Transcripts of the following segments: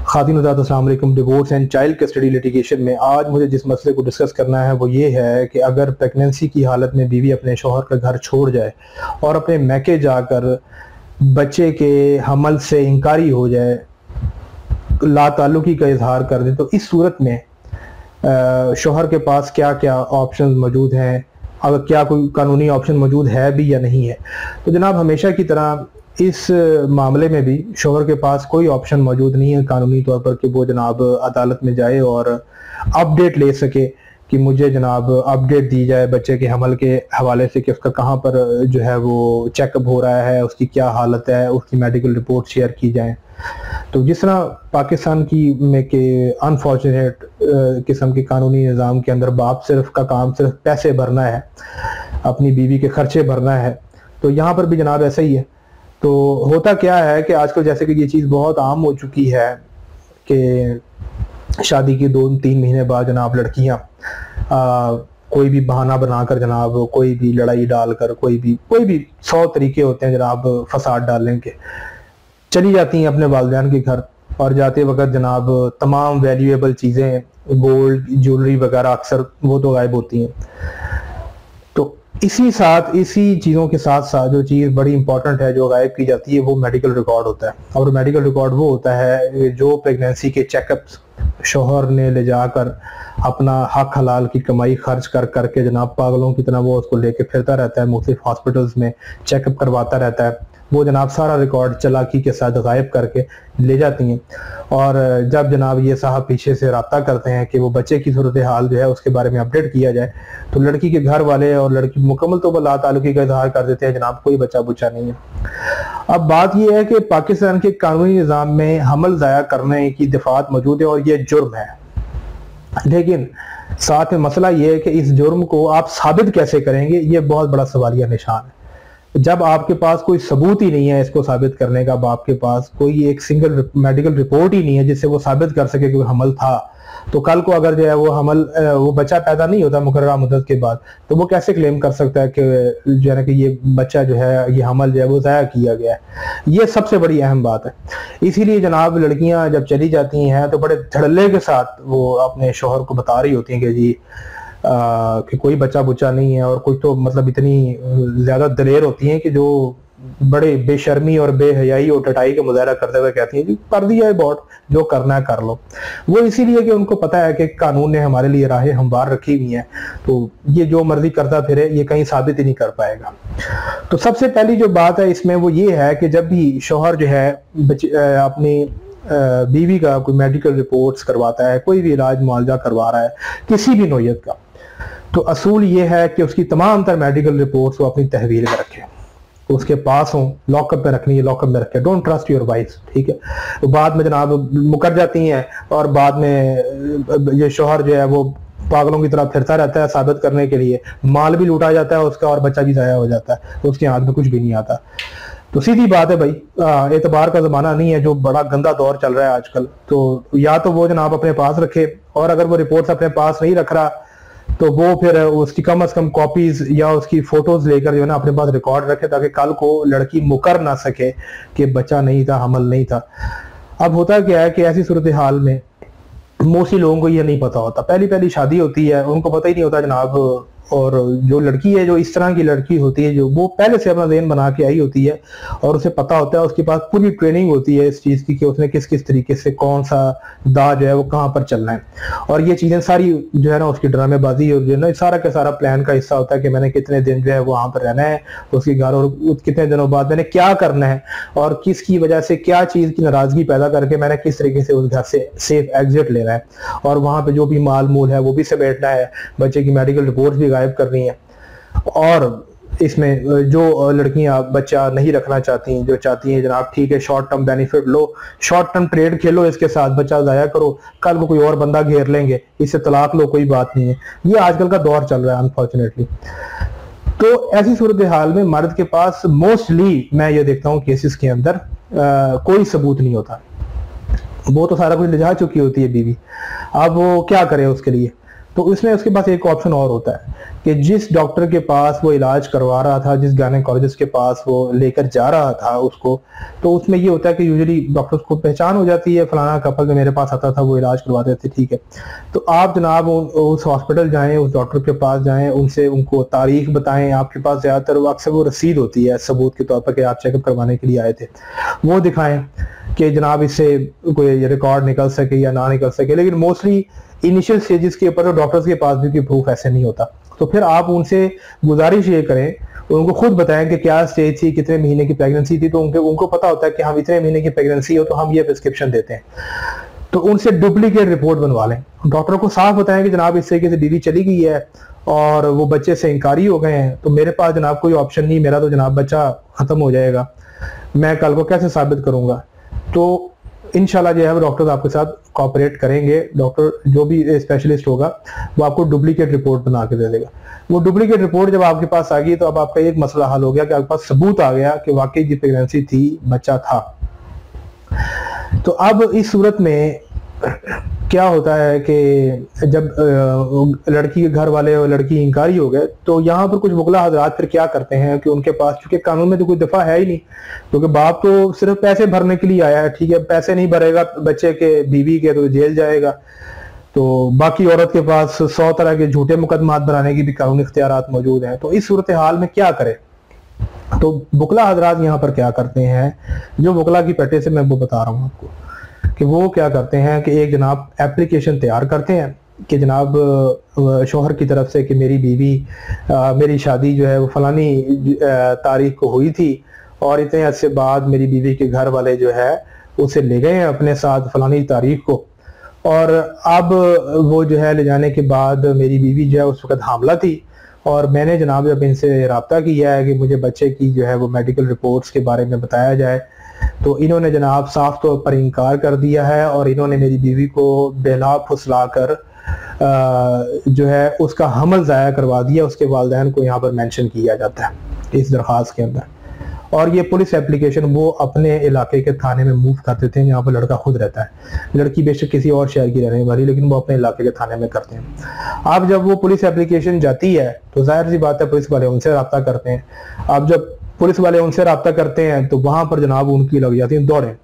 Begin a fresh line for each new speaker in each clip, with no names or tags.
खातिन हज़रात अस्सलाम वालेकुम। Divorce and child custody litigation में आज मुझे जिस मसले को डिस्कस करना है वो ये है कि अगर प्रेगनेंसी की हालत में बीवी अपने शौहर का घर छोड़ जाए और अपने मैके जाकर बच्चे के हमल से इनकारी हो जाए, लाताल्लुकी का इजहार कर दे, तो इस सूरत में शौहर के पास क्या क्या ऑप्शन मौजूद हैं, अगर क्या कोई कानूनी ऑप्शन मौजूद है भी या नहीं है। तो जनाब हमेशा की तरह इस मामले में भी शौहर के पास कोई ऑप्शन मौजूद नहीं है कानूनी तौर पर कि वो जनाब अदालत में जाए और अपडेट ले सके कि मुझे जनाब अपडेट दी जाए बच्चे के हमल के हवाले से कि उसका कहाँ पर जो है वो चेकअप हो रहा है, उसकी क्या हालत है, उसकी मेडिकल रिपोर्ट शेयर की जाए। तो जिस तरह पाकिस्तान की में के अनफॉर्चुनेट किस्म के कानूनी निज़ाम के अंदर बाप सिर्फ का काम सिर्फ पैसे भरना है, अपनी बीवी के खर्चे भरना है, तो यहाँ पर भी जनाब ऐसा ही है। तो होता क्या है कि आजकल जैसे कि ये चीज़ बहुत आम हो चुकी है कि शादी के 2-3 महीने बाद जनाब लड़कियां कोई भी बहाना बनाकर जनाब कोई भी लड़ाई डालकर कोई भी 100 तरीके होते हैं जनाब फसाद डालने के, चली जाती हैं अपने वालिदैन के घर और जाते वक्त जनाब तमाम वैल्यूएबल चीज़ें, गोल्ड ज्वेलरी वगैरह अक्सर वो तो गायब होती हैं। तो इसी चीज़ों के साथ साथ जो चीज़ बड़ी इंपॉर्टेंट है जो गायब की जाती है वो मेडिकल रिकॉर्ड होता है। और मेडिकल रिकॉर्ड वो होता है जो प्रेगनेंसी के चेकअप्स शौहर ने ले जाकर अपना हक हलाल की कमाई खर्च कर करके जनाब पागलों की तरह वो उसको लेके फिरता रहता है, मुख्तलिफ हॉस्पिटल्स में चेकअप करवाता रहता है, वो जनाब सारा रिकॉर्ड चालाकी के साथ गायब करके ले जाती हैं। और जब जनाब ये साहब पीछे से राब्ता करते हैं कि वो बच्चे की सूरत हाल जो है उसके बारे में अपडेट किया जाए, तो लड़की के घर वाले और लड़की मुकम्मल तो ला ताल्लुकी का इजहार कर देते हैं जनाब कोई बच्चा बुच्चा नहीं है। अब बात यह है कि पाकिस्तान के कानूनी निज़ाम में हमल ज़ाया करने की दफात मौजूद है और ये जुर्म है, लेकिन साथ में मसला ये है कि इस जुर्म को आप साबित कैसे करेंगे, ये बहुत बड़ा सवालिया निशान है। जब आपके पास कोई सबूत ही नहीं है इसको साबित करने का, आपके पास कोई एक सिंगल मेडिकल रिपोर्ट ही नहीं है जिससे वो साबित कर सके कि हमल था, तो कल को अगर जो है वो बच्चा पैदा नहीं होता मुकर्ररा मुद्दत के बाद, तो वो कैसे क्लेम कर सकता है कि जो है कि ये बच्चा जो है ये हमल जो है वो ज़ाया किया गया है। ये सबसे बड़ी अहम बात है। इसीलिए जनाब लड़कियां जब चली जाती हैं तो बड़े धड़ल्ले के साथ वो अपने शौहर को बता रही होती हैं कि जी कि कोई बच्चा बुच्चा नहीं है, और कोई तो मतलब इतनी ज्यादा दलेर होती हैं कि जो बड़े बेशर्मी और बेहयाई और टटाई का मुजाहरा करते हुए कहती हैं जी कर दिया है बहुत, जो करना है कर लो। वो इसीलिए कि उनको पता है कि कानून ने हमारे लिए राहें हमवार रखी हुई हैं, तो ये जो मर्जी करता फिरे ये कहीं साबित ही नहीं कर पाएगा। तो सबसे पहली जो बात है इसमें वो ये है कि जब भी शौहर जो है अपनी बीवी का कोई मेडिकल रिपोर्ट्स करवाता है, कोई भी इलाज मुआवजा करवा रहा है किसी भी नौयत का, तो असूल ये है कि उसकी तमाम तर मेडिकल रिपोर्ट्स वो अपनी तहवील में रखे, उसके पास हो, लॉकअप में रखनी है लॉकअप में रखे, डोंट ट्रस्ट योर वाइफ, ठीक है। तो बाद में जनाब मुकर जाती हैं और बाद में ये शौहर जो है वो पागलों की तरह फिरता रहता है साबित करने के लिए, माल भी लूटा जाता है उसका और बच्चा भी ज़ाया हो जाता है, तो उसके हाथ में कुछ भी नहीं आता। तो सीधी बात है भाई, एतबार का ज़माना नहीं है, जो बड़ा गंदा दौर चल रहा है आजकल। तो या तो वो जनाब अपने पास रखे, और अगर वो रिपोर्ट्स अपने पास नहीं रख रहा तो वो फिर उसकी कम से कम कॉपीज या उसकी फोटोज लेकर जो है ना अपने पास रिकॉर्ड रखे, ताकि कल को लड़की मुकर ना सके कि बच्चा नहीं था, हमल नहीं था। अब होता क्या है कि ऐसी सूरत हाल में मोस्टली लोगों को ये नहीं पता होता, पहली शादी होती है, उनको पता ही नहीं होता जनाब। और जो लड़की है, जो इस तरह की लड़की होती है, जो वो पहले से अपना ज़हन बना के आई होती है और उसे पता होता है, उसके पास पूरी ट्रेनिंग होती है इस चीज़ की कि उसने किस किस तरीके से कौन सा दाज है वो कहाँ पर चलना है, और ये चीज़ें सारी जो है ना उसकी ड्रामेबाजी और जो है ना सारा का सारा प्लान का हिस्सा होता है कि मैंने कितने दिन जो है वहाँ पर रहना है उसके घर, और कितने दिनों बाद मैंने क्या करना है, और किसकी वजह से क्या चीज़ की नाराज़गी पैदा करके मैंने किस तरीके से उस घर से सेफ एग्जिट लेना है, और वहाँ पर जो भी माल मूल है वो भी समेटना है, बच्चे की मेडिकल रिपोर्ट भी गायब करनी है। और इसमें जो लड़कियां बच्चा नहीं रखना चाहती हैं, जो चाहती हैं जनाब ठीक है शॉर्ट टर्म बेनिफिट लो, शॉर्ट टर्म ट्रेड खेलो, इसके साथ बच्चा ज़ाया करो, कल को कोई और बंदा घेर लेंगे, इससे तलाक लो, कोई बात नहीं है। ये आजकल का दौर चल रहा है अनफॉर्चुनेटली। तो ऐसी सूरत हाल में मर्द के पास मोस्टली मैं ये देखता हूँ केसेस के अंदर कोई सबूत नहीं होता, वो तो सारा कुछ ले जा चुकी होती है बीवी, अब वो क्या करे उसके लिए। तो इसमें उसके पास एक ऑप्शन और होता है कि जिस डॉक्टर के पास वो इलाज करवा रहा था, जिस गायनेकोलॉजिस्ट के पास वो लेकर जा रहा था उसको, तो उसमें ये होता है कि यूजुअली डॉक्टर्स को पहचान हो जाती है, फलाना कपल जो मेरे पास आता था वो इलाज करवाते थे, ठीक है। तो आप जनाब उस हॉस्पिटल जाएं, उस डॉक्टर के पास जाएं, उनसे उनको तारीख बताएं। आपके पास ज्यादातर अक्सर वो रसीद होती है सबूत के तौर पर कि आप चेकअप करवाने के लिए आए थे, वो दिखाएं कि जनाब इससे कोई रिकॉर्ड निकल सके या ना निकल सके। लेकिन मोस्टली इनिशियल स्टेजेस के ऊपर तो डॉक्टर्स के पास भी कोई प्रूफ ऐसे नहीं होता। तो फिर आप उनसे गुजारिश ये करें, उनको खुद बताएं कि क्या स्टेज थी, कितने महीने की प्रेगनेंसी थी, तो उनको पता होता है कि हम इतने महीने की प्रेगनेंसी हो तो हम ये प्रिस्क्रिप्शन देते हैं। तो उनसे डुप्लीकेट रिपोर्ट बनवा लें। डॉक्टर को साफ बताएं कि जनाब इस तरीके से दीदी चली गई है और वो बच्चे से इंकारी हो गए हैं, तो मेरे पास जनाब कोई ऑप्शन नहीं, मेरा तो जनाब बच्चा खत्म हो जाएगा, मैं कल को कैसे साबित करूंगा। तो इंशाल्लाह जो है वो डॉक्टर आपके साथ कोऑपरेट करेंगे। डॉक्टर जो भी स्पेशलिस्ट होगा वो आपको डुप्लीकेट रिपोर्ट बना के दे देगा। वो डुप्लीकेट रिपोर्ट जब आपके पास आ गई तो अब आपका एक मसला हल हो गया कि आपके पास सबूत आ गया कि वाकई जी प्रेगनेंसी थी, बच्चा था। तो अब इस सूरत में क्या होता है कि जब लड़की के घर वाले और लड़की इंकारी हो गए, तो यहाँ पर कुछ वकला हजरात फिर क्या करते हैं कि उनके पास, चूंकि कानून में तो कोई दफा है ही नहीं, क्योंकि बाप तो सिर्फ पैसे भरने के लिए आया है, ठीक है, पैसे नहीं भरेगा बच्चे के, बीवी के, तो जेल जाएगा। तो बाकी औरत के पास 100 तरह के झूठे मुकदमात बनाने की भी कानूनी इख्तियारात मौजूद हैं। तो इस सूरत हाल में क्या करें? तो वकला हजरात यहाँ पर क्या करते हैं, जो वकला की पेटे से मैं वो बता रहा हूँ आपको, कि वो क्या करते हैं कि एक जनाब एप्लीकेशन तैयार करते हैं कि जनाब शोहर की तरफ से कि मेरी बीवी मेरी शादी जो है वो फलानी तारीख को हुई थी और इतने अरसे बाद मेरी बीवी के घर वाले जो है उसे ले गए हैं अपने साथ फलानी तारीख को, और अब वो जो है ले जाने के बाद मेरी बीवी जो है उस वक्त हामला थी, और मैंने जनाब जब इनसे रब्ता किया है कि मुझे बच्चे की जो है वो मेडिकल रिपोर्ट्स के बारे में बताया जाए, तो इन्होंने जनाब साफ तौर पर इनकार कर दिया है और इन्होंने मेरी बीवी को बेला फुसला कर जो है उसका हमल ज़ाया करवा दिया। उसके वालिदैन को यहाँ पर मेंशन किया जाता है इस दरख्वास्त के अंदर, और ये पुलिस एप्लीकेशन वो अपने इलाके के थाने में मूव कर देते हैं जहाँ पर लड़का खुद रहता है। लड़की बेशक किसी और शहर की रहने वाली, लेकिन वो अपने इलाके के थाने में करते हैं। अब जब वो पुलिस एप्लीकेशन जाती है तो जाहिर सी बात है पुलिस वाले उनसे रब्ता करते हैं। अब जब पुलिस वाले उनसे रब्ता करते हैं तो वहां पर जनाब उनकी लग जाती है दौड़ें,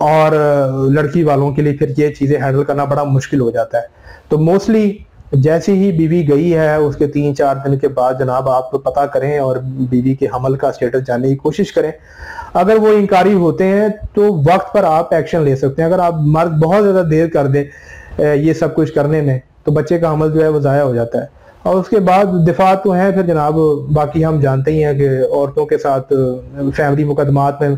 और लड़की वालों के लिए फिर ये चीजें हैंडल करना बड़ा मुश्किल हो जाता है। तो मोस्टली जैसे ही बीवी गई है उसके 3-4 दिन के बाद जनाब आप पता करें और बीवी के हमल का स्टेटस जानने की कोशिश करें। अगर वो इंकारी होते हैं तो वक्त पर आप एक्शन ले सकते हैं। अगर आप मर्द बहुत ज्यादा देर कर दें ये सब कुछ करने में तो बच्चे का हमल जो है वो ज़ाया हो जाता है, और उसके बाद दिफा तो है फिर जनाब। बाकी हम जानते ही हैं कि औरतों के साथ फैमिली मुकदमात में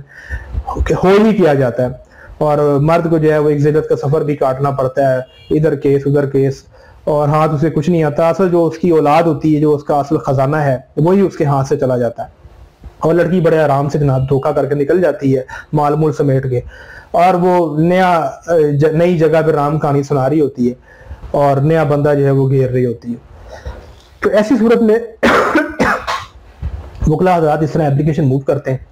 हो ही किया जाता है, और मर्द को जो है वो एक जिल्लत का सफर भी काटना पड़ता है, इधर केस उधर केस, और हाथ उसे कुछ नहीं आता। असल जो उसकी औलाद होती है, जो उसका असल खजाना है, वही उसके हाथ से चला जाता है, और लड़की बड़े आराम से जनाब धोखा करके निकल जाती है माल मूल समेट के, और वो नई जगह पे राम कहानी सुना रही होती है और नया बंदा जो है वो घेर रही होती है। तो ऐसी सूरत में वकला हज़रात इस तरह एप्लीकेशन मूव करते हैं,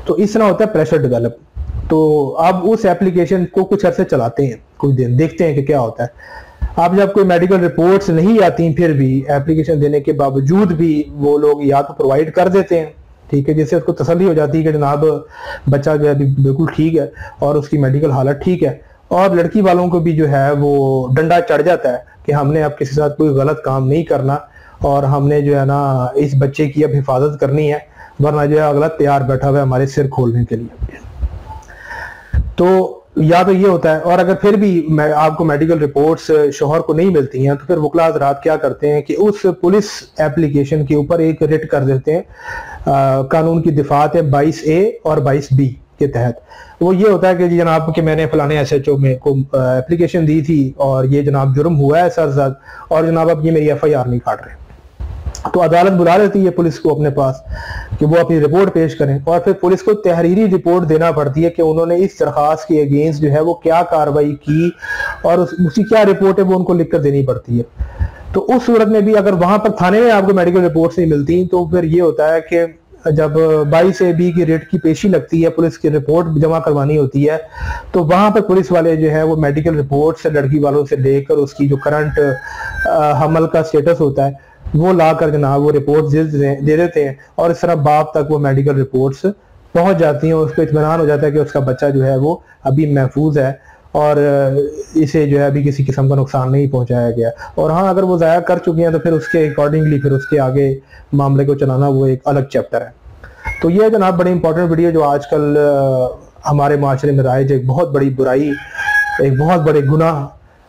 तो इस तरह होता है प्रेशर डेवलप। तो आप उस एप्लीकेशन को कुछ अरसे चलाते हैं, कुछ दिन देखते हैं कि क्या होता है। आप जब कोई मेडिकल रिपोर्ट्स नहीं आती फिर भी एप्लीकेशन देने के बावजूद भी वो लोग या तो प्रोवाइड कर देते हैं, ठीक है, जिससे उसको तसल्ली हो जाती है कि जनाब बच्चा जो है बिल्कुल ठीक है और उसकी मेडिकल हालत ठीक है, और लड़की वालों को भी जो है वो डंडा चढ़ जाता है कि हमने अब किसी साथ कोई गलत काम नहीं करना, और हमने जो है ना इस बच्चे की अब हिफाजत करनी है, वरना जो है अगला तैयार बैठा हुआ है हमारे सिर खोलने के लिए। तो या तो ये होता है, और अगर फिर भी आपको मेडिकल रिपोर्ट्स शोहर को नहीं मिलती हैं तो फिर वकला हज़रात क्या करते हैं कि उस पुलिस एप्लीकेशन के ऊपर एक रिट कर देते हैं। कानून की दिफात है 22A और 22B के तहत। वो ये होता है कि जी जनाब कि मैंने फलाने SHO में को एप्लीकेशन दी थी और ये जनाब जुर्म हुआ है सर, और जनाब अब ये मेरी FIR नहीं काट रहे। तो अदालत बुला लेती है पुलिस को अपने पास कि वो अपनी रिपोर्ट पेश करें, और फिर पुलिस को तहरीरी रिपोर्ट देना पड़ती है कि उन्होंने इस दरखास्त के अगेंस्ट जो है वो क्या कार्रवाई की, और उसकी क्या रिपोर्ट है वो उनको लिख कर देनी पड़ती है। तो उस सूरत में भी अगर वहां पर थाने में आपको मेडिकल रिपोर्ट्स नहीं मिलती तो फिर ये होता है कि जब 22A की रेट की पेशी लगती है, पुलिस की रिपोर्ट जमा करवानी होती है, तो वहां पर पुलिस वाले जो है वो मेडिकल रिपोर्ट से लड़की वालों से लेकर उसकी जो करंट हमल का स्टेटस होता है वो ला कर जनाब वो रिपोर्ट दे देते हैं, और इस तरह बाप तक वो मेडिकल रिपोर्ट्स पहुंच जाती हैं, उसको इत्मीनान हो जाता है कि उसका बच्चा जो है वो अभी महफूज है और इसे जो है अभी किसी किस्म का नुकसान नहीं पहुंचाया गया। और हाँ, अगर वो ज़ाया कर चुकी हैं तो फिर उसके अकॉर्डिंगली फिर उसके आगे मामले को चलाना वो एक अलग चैप्टर है। तो ये जनाब बड़ी इंपॉर्टेंट वीडियो जो आजकल हमारे माशरे में राइज एक बहुत बड़ी बुराई, एक बहुत बड़े गुनाह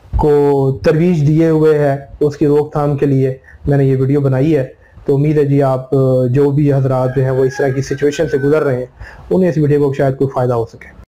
को तरवीज दिए हुए है, उसकी रोकथाम के लिए मैंने ये वीडियो बनाई है। तो उम्मीद है जी आप जो भी हजरात जो हैं वो इस तरह की सिचुएशन से गुजर रहे हैं, उन्हें इस वीडियो को शायद कोई फ़ायदा हो सके।